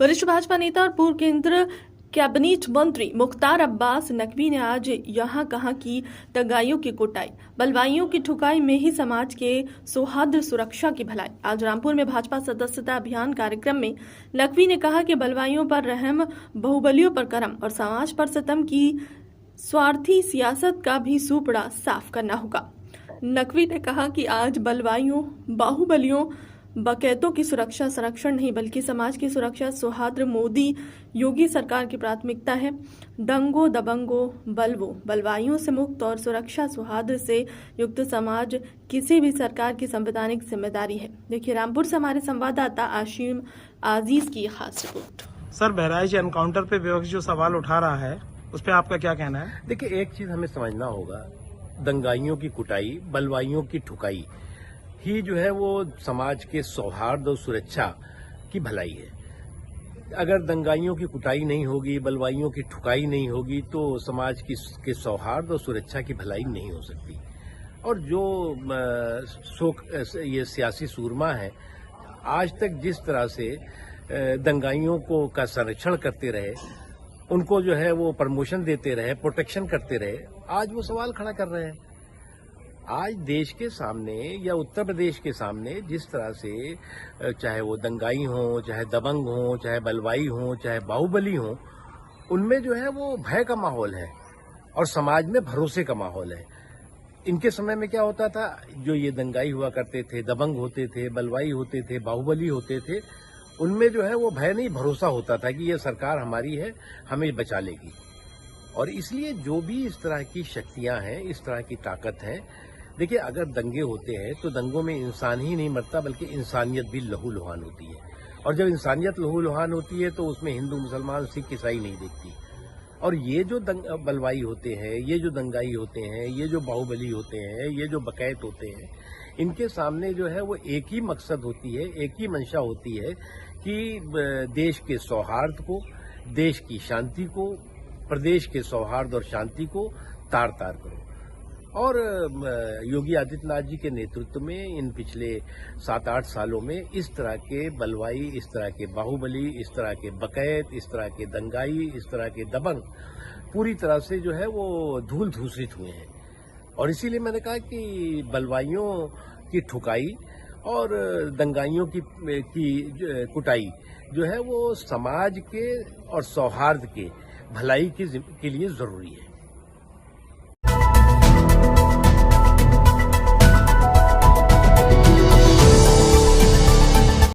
वरिष्ठ भाजपा नेता और पूर्व केंद्रीय कैबिनेट मंत्री मुख्तार अब्बास नकवी ने आज यहां कहा कि दंगाइयों की कुटाई, बलवाइयों की ठुकाई में ही समाज के सौहार्द सुरक्षा की भलाई। आज रामपुर में भाजपा सदस्यता अभियान कार्यक्रम में नकवी ने कहा कि बलवाइयों पर रहम, बाहुबलियों पर करम और समाज पर सितम की स्वार्थी सियासत का भी सूपड़ा साफ करना होगा। नकवी ने कहा कि आज बलवाइयों, बाहुबलियों, बकैतों की सुरक्षा संरक्षण नहीं बल्कि समाज की सुरक्षा सौहार्द मोदी योगी सरकार की प्राथमिकता है। दंगों, दबंगों, बलवों, बलवाइयों से मुक्त और सुरक्षा सौहार्द से युक्त समाज किसी भी सरकार की संवैधानिक जिम्मेदारी है। देखिए रामपुर से हमारे संवाददाता आशिम आजीज की खास रिपोर्ट। सर, बहराइच एनकाउंटर पे विपक्ष जो सवाल उठा रहा है उस पर आपका क्या कहना है? देखिए, एक चीज हमें समझना होगा, दंगाइयों की कुटाई, बलवाइयों की ठुकाई ही जो है वो समाज के सौहार्द और सुरक्षा की भलाई है। अगर दंगाइयों की कुटाई नहीं होगी, बलवाइयों की ठुकाई नहीं होगी तो समाज के सौहार्द और सुरक्षा की भलाई नहीं हो सकती। और जो ये सियासी सूरमा है, आज तक जिस तरह से दंगाइयों का संरक्षण करते रहे, उनको जो है वो प्रमोशन देते रहे, प्रोटेक्शन करते रहे, आज वो सवाल खड़ा कर रहे हैं। आज देश के सामने या उत्तर प्रदेश के सामने जिस तरह से चाहे वो दंगाई हो, चाहे दबंग हो, चाहे बलवाई हो, चाहे बाहुबली हो, उनमें जो है वो भय का माहौल है और समाज में भरोसे का माहौल है। इनके समय में क्या होता था, जो ये दंगाई हुआ करते थे, दबंग होते थे, बलवाई होते थे, बाहुबली होते थे, उनमें जो है वो भय नहीं, भरोसा होता था कि ये सरकार हमारी है, हमें बचा लेगी। और इसलिए जो भी इस तरह की शक्तियां हैं, इस तरह की ताकत है, देखिए अगर दंगे होते हैं तो दंगों में इंसान ही नहीं मरता बल्कि इंसानियत भी लहूलुहान होती है। और जब इंसानियत लहूलुहान होती है तो उसमें हिंदू, मुसलमान, सिख, ईसाई नहीं देखती। और ये जो बलवाई होते हैं, ये जो दंगाई होते हैं, ये जो बाहुबली होते हैं, ये जो बकैत होते हैं, इनके सामने जो है वो एक ही मकसद होती है, एक ही मंशा होती है कि देश के सौहार्द को, देश की शांति को, प्रदेश के सौहार्द और शांति को तार तार करो। और योगी आदित्यनाथ जी के नेतृत्व में इन पिछले 7-8 सालों में इस तरह के बलवाई, इस तरह के बाहुबली, इस तरह के बकैत, इस तरह के दंगाई, इस तरह के दबंग पूरी तरह से जो है वो धूल धूसरित हुए हैं। और इसीलिए मैंने कहा कि बलवाइयों की ठुकाई और दंगाइयों की कुटाई जो है वो समाज के और सौहार्द के भलाई के लिए जरूरी है।